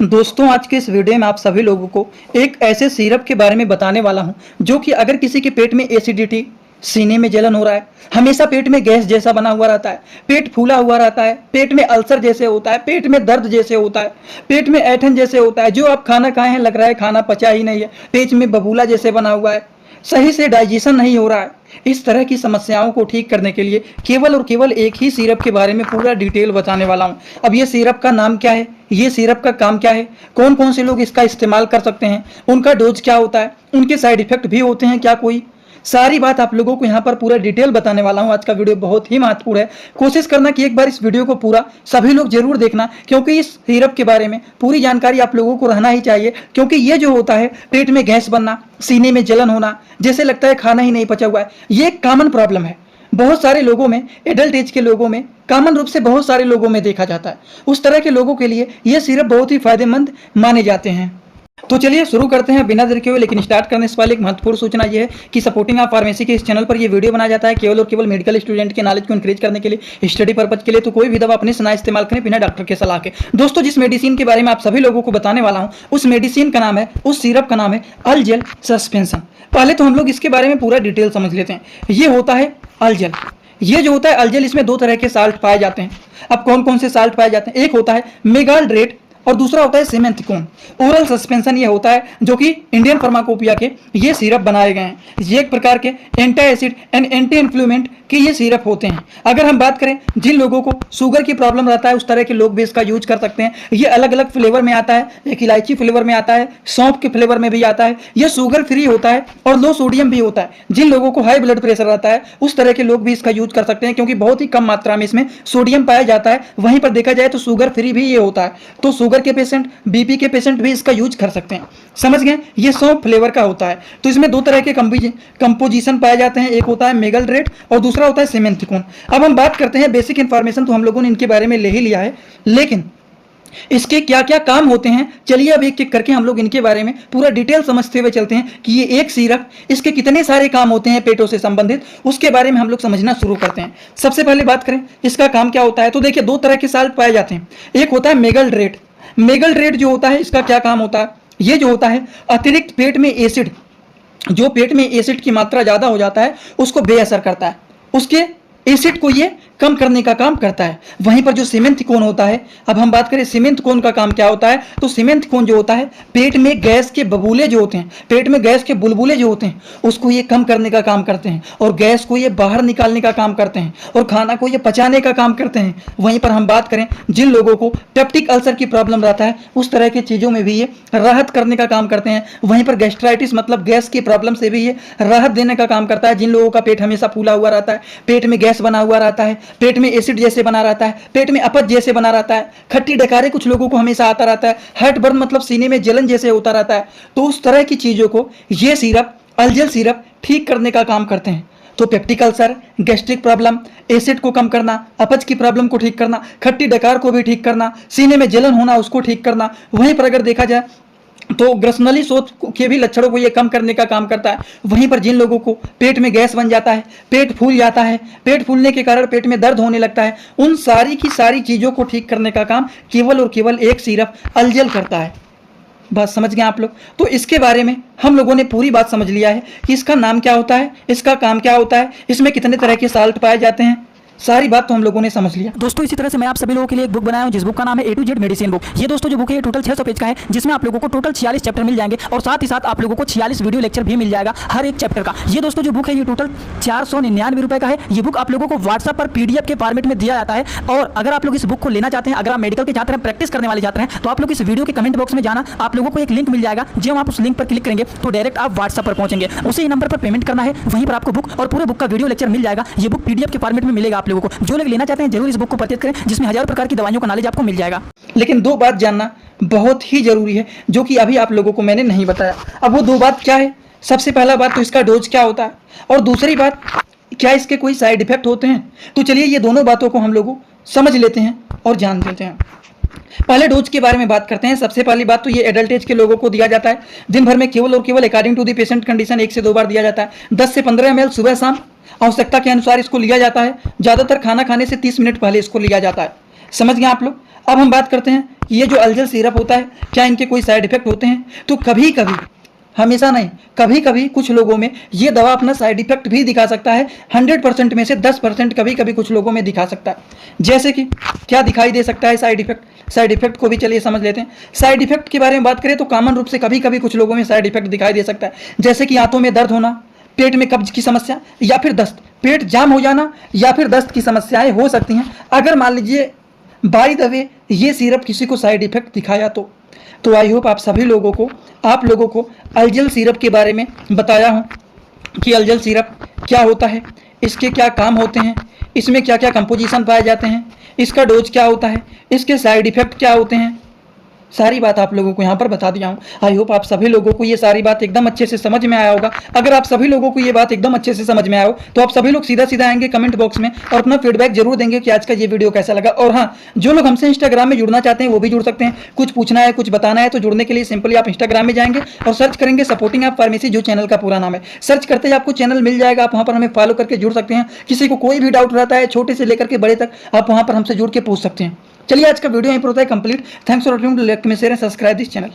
दोस्तों, आज के इस वीडियो में आप सभी लोगों को एक ऐसे सिरप के बारे में बताने वाला हूं जो कि अगर किसी के पेट में एसिडिटी, सीने में जलन हो रहा है, हमेशा पेट में गैस जैसा बना हुआ रहता है, पेट फूला हुआ रहता है, पेट में अल्सर जैसे होता है, पेट में दर्द जैसे होता है, पेट में ऐंठन जैसे होता है, जो आप खाना खाए हैं लग रहा है खाना पचा ही नहीं है, पेट में बबूला जैसे बना हुआ है, सही से डाइजेशन नहीं हो रहा है। इस तरह की समस्याओं को ठीक करने के लिए केवल और केवल एक ही सिरप के बारे में पूरा डिटेल बताने वाला हूं। अब ये सिरप का नाम क्या है, ये सिरप का काम क्या है, कौन कौन से लोग इसका इस्तेमाल कर सकते हैं, उनका डोज क्या होता है, उनके साइड इफेक्ट भी होते हैं क्या कोई, सारी बात आप लोगों को यहाँ पर पूरा डिटेल बताने वाला हूँ। आज का वीडियो बहुत ही महत्वपूर्ण है। कोशिश करना कि एक बार इस वीडियो को पूरा सभी लोग जरूर देखना, क्योंकि इस सिरप के बारे में पूरी जानकारी आप लोगों को रहना ही चाहिए। क्योंकि ये जो होता है पेट में गैस बनना, सीने में जलन होना, जैसे लगता है खाना ही नहीं पचा हुआ है, ये एक कॉमन प्रॉब्लम है। बहुत सारे लोगों में, एडल्ट एज के लोगों में, कॉमन रूप से बहुत सारे लोगों में देखा जाता है। उस तरह के लोगों के लिए ये सिरप बहुत ही फायदेमंद माने जाते हैं। तो चलिए शुरू करते हैं बिना देर के हुए। लेकिन स्टार्ट करने से पहले एक महत्वपूर्ण सूचना यह है कि सपोर्टिंग ऑफ फार्मेसी के इस चैनल पर यह वीडियो बनाया जाता है केवल और केवल मेडिकल स्टूडेंट के नॉलेज को इंक्रीज करने के लिए, स्टडी पर्पज के लिए। तो कोई भी दवा अपने से ना इस्तेमाल करें बिना डॉक्टर के सलाह के। दोस्तों, जिस मेडिसिन के बारे में आप सभी लोगों को बताने वाला हूं, उस मेडिसिन का नाम है, उस सिरप का नाम है अलजेल सस्पेंशन। पहले तो हम लोग इसके बारे में पूरा डिटेल समझ लेते हैं। ये होता है अलजेल। ये जो होता है अलजेल, इसमें दो तरह के साल्ट पाए जाते हैं। अब कौन कौन से साल्ट पाए जाते हैं? एक होता है मेगाल्ड्रेट और दूसरा होता है सिमेंथिकोन। ओरल सस्पेंशन ये होता है जो कि इंडियन फार्माकोपिया के ये सिरप बनाए गए हैं। ये एक प्रकार के एंटी एसिड एंड एंटी इन्फ्लेमेंट के ये सिरप होते हैं। अगर हम बात करें जिन लोगों को शुगर की प्रॉब्लम रहता है, उस तरह के लोग भी इसका यूज कर सकते हैं। ये अलग अलग फ्लेवर में आता है, एक इलायची फ्लेवर में आता है, सौंफ के फ्लेवर में भी आता है। ये शुगर फ्री होता है और लो सोडियम भी होता है। जिन लोगों को हाई ब्लड प्रेशर रहता है, उस तरह के लोग भी इसका यूज कर सकते हैं, क्योंकि बहुत ही कम मात्रा में इसमें सोडियम पाया जाता है। वहीं पर देखा जाए तो शुगर फ्री भी ये होता है। तो शुगर के पेशेंट, बीपी के पेशेंट भी इसका यूज कर सकते हैं। समझ गए? ये सौंफ फ्लेवर का होता है। तो इसमें दो तरह के कंपोजिशन पाए जाते हैं, एक होता है मेगाल्ड्रेट और दूसरा होता है सिमेंथिकोन। अब हम बात करते हैं बेसिक इंफॉर्मेशन, तो हम लोगों ने इनके बारे में ले ही लिया है, लेकिन इसके क्या क्या काम होते हैं, चलिए अब एक एक करके हम लोग इनके बारे में पूरा डिटेल समझते हुए चलते हैं कि ये एक सिरप, इसके कितने सारे काम होते हैं पेटों से संबंधित, उसके बारे में हम लोग समझना शुरू करते हैं। सबसे पहले बात करें इसका काम क्या होता है, तो देखिए दो तरह के साल्ट पाए जाते हैं। एक होता है मेगाल्ड्रेट। मेगाल्ड्रेट जो होता है, इसका क्या काम होता है? ये जो होता है अतिरिक्त पेट में एसिड, जो पेट में एसिड की मात्रा ज्यादा हो जाता है उसको बेअसर करता है, उसके एसिड को ये कम करने का काम करता है। वहीं पर जो सिमेंथिकोन होता है, अब हम बात करें सिमेंथिकोन का काम क्या होता है, तो सिमेंथिकोन जो होता है पेट में गैस के बबूले जो होते हैं, पेट में गैस के बुलबुले जो होते हैं, उसको ये कम करने का काम करते हैं और गैस को ये बाहर निकालने का काम करते हैं और खाना को ये पचाने का काम करते हैं। वहीं पर हम बात करें जिन लोगों को पेप्टिक अल्सर की प्रॉब्लम रहता है, उस तरह की चीज़ों में भी ये राहत करने का काम करते हैं। वहीं पर गैस्ट्राइटिस मतलब गैस की प्रॉब्लम से भी ये राहत देने का काम करता है। जिन लोगों का पेट हमेशा फूला हुआ रहता है, पेट में गैस बना हुआ रहता है, पेट में एसिड जैसे बना रहता है, पेट में अपच जैसे बना रहता है, खट्टी डकारे कुछ लोगों को हमेशा आता रहता है, हार्ट बर्न मतलब सीने में जलन जैसे होता रहता है, तो उस तरह की चीजों को ये सिरप, अलजेल सिरप ठीक करने का काम करते हैं। तो peptic ulcer, gastric problem, acid को कम करना, अपच की प्रॉब्लम को ठीक करना, खट्टी डकार को भी ठीक करना, सीने में जलन होना उसको ठीक करना। वहीं पर अगर देखा जाए तो ग्रसनली शोथ के भी लक्षणों को ये कम करने का काम करता है। वहीं पर जिन लोगों को पेट में गैस बन जाता है, पेट फूल जाता है, पेट फूलने के कारण पेट में दर्द होने लगता है, उन सारी की सारी चीज़ों को ठीक करने का काम केवल और केवल एक सिरप अलजेल करता है। बात समझ गए आप लोग? तो इसके बारे में हम लोगों ने पूरी बात समझ लिया है कि इसका नाम क्या होता है, इसका काम क्या होता है, इसमें कितने तरह के साल्ट पाए जाते हैं, सारी बात तो हम लोगों ने समझ लिया। दोस्तों, इसी तरह से मैं आप सभी लोगों के लिए एक बुक बनाया हूं, जिस बुक का नाम है A to Z medicine book. ये दोस्तों जो बुक है ये टोटल 600 पेज का है, जिसमें आप लोगों को टोटल 46 चैप्टर मिल जाएंगे और साथ ही साथ आप लोगों को 46 वीडियो लेक्चर भी मिल जाएगा हर एक चैप्टर का। ये दोस्तों जो बुक है ये टोटल 499 रुपए का है। ये बुक आप लोगों को व्हाट्सएप पर PDF के फॉर्मेट में दिया जाता है। और अगर आप लोग इस बुक को लेना चाहते हैं, अगर आप मेडिकल के छात्र हैं, प्रैक्टिस करने वाले छात्र हैं, तो आप लोग इस वीडियो के कमेंट बॉक्स में जाना, आप लोगों को एक लिंक मिल जाएगा। जब आप उस लिंक पर क्लिक करेंगे तो डायरेक्ट आप व्हाट्सएप पर पहुंचेंगे, उसी नंबर पर पेमेंट करना है, वहीं पर आपको बुक और पूरे बुक का वीडियो लेक्चर मिल जाएगा। ये बुक PDF के फॉर्मेट में मिलेगा आप लोगों को। जो लोग लेना चाहते हैं जरूर इस बुक को परचेज करें, जिसमें हजारों प्रकार की दवाइयों का नॉलेज आपको मिल जाएगा। लेकिन दो बात जानना बहुत ही जरूरी है, जो कि अभी आप लोगों को मैंने नहीं बताया। अब वो दो बात क्या है? सबसे पहला बात तो इसका डोज क्या होता है, और दूसरी बात क्या इसके कोई साइड इफेक्ट होते हैं। तो चलिए ये दोनों बातों को हम लोग समझ लेते हैं और जान लेते हैं। पहले डोज के बारे में बात करते हैं। सबसे पहली बात तो ये एडल्ट एज के लोगों को दिया जाता है। दिन भर में केवल और केवल according to the patient condition 1 से 2 बार दिया जाता है। 10 से 15 ml सुबह शाम आवश्यकता के अनुसार इसको लिया जाता है। ज़्यादातर खाना खाने से 30 मिनट पहले इसको लिया जाता है। समझ गए आप लोग? अब हम बात करते हैं कि ये जो अल्जल सिरप होता है क्या इनके कोई साइड इफेक्ट होते हैं। तो कभी कभी, हमेशा नहीं, कभी कभी कुछ लोगों में ये दवा अपना साइड इफेक्ट भी दिखा सकता है। 100% में से 10% कभी कभी कुछ लोगों में दिखा सकता है। जैसे कि क्या दिखाई दे सकता है साइड इफेक्ट, साइड इफेक्ट को भी चलिए समझ लेते हैं। साइड इफेक्ट के बारे में बात करें तो कॉमन रूप से कभी कभी कुछ लोगों में साइड इफेक्ट दिखाई दे सकता है, जैसे कि आंतों में दर्द होना, पेट में कब्ज की समस्या या फिर दस्त, पेट जाम हो जाना या फिर दस्त की समस्याएं हो सकती हैं अगर मान लीजिए बाय द वे ये सिरप किसी को साइड इफेक्ट दिखाया तो आई होप आप सभी लोगों को, आप लोगों को अल्जल सिरप के बारे में बताया हूँ कि अल्जल सिरप क्या होता है, इसके क्या काम होते हैं, इसमें क्या क्या कंपोजिशन पाए जाते हैं, इसका डोज क्या होता है, इसके साइड इफेक्ट क्या होते हैं, सारी बात आप लोगों को यहाँ पर बता दिया हूँ। आई होप आप सभी लोगों को ये सारी बात एकदम अच्छे से समझ में आया होगा। अगर आप सभी लोगों को ये बात एकदम अच्छे से समझ में आया हो तो आप सभी लोग सीधा सीधा आएंगे कमेंट बॉक्स में और अपना फीडबैक जरूर देंगे कि आज का ये वीडियो कैसा लगा। और हाँ, जो लोग हमसे इंस्टाग्राम में जुड़ना चाहते हैं वो भी जुड़ सकते हैं। कुछ पूछना है, कुछ बताना है तो जुड़ने के लिए सिंपली आप इंस्टाग्राम में जाएंगे और सर्च करेंगे सपोर्टिंग आप फार्मेसी, जो चैनल का पूरा नाम है। सर्च करते ही आपको चैनल मिल जाएगा, आप वहाँ पर हमें फॉलो करके जुड़ सकते हैं। किसी को कोई भी डाउट रहता है छोटे से लेकर के बड़े तक, आप वहाँ पर हमसे जुड़ के पूछ सकते हैं। चलिए आज का वीडियो यहीं पर होता है complete. Thanks for watching, like, comment, share and subscribe this channel.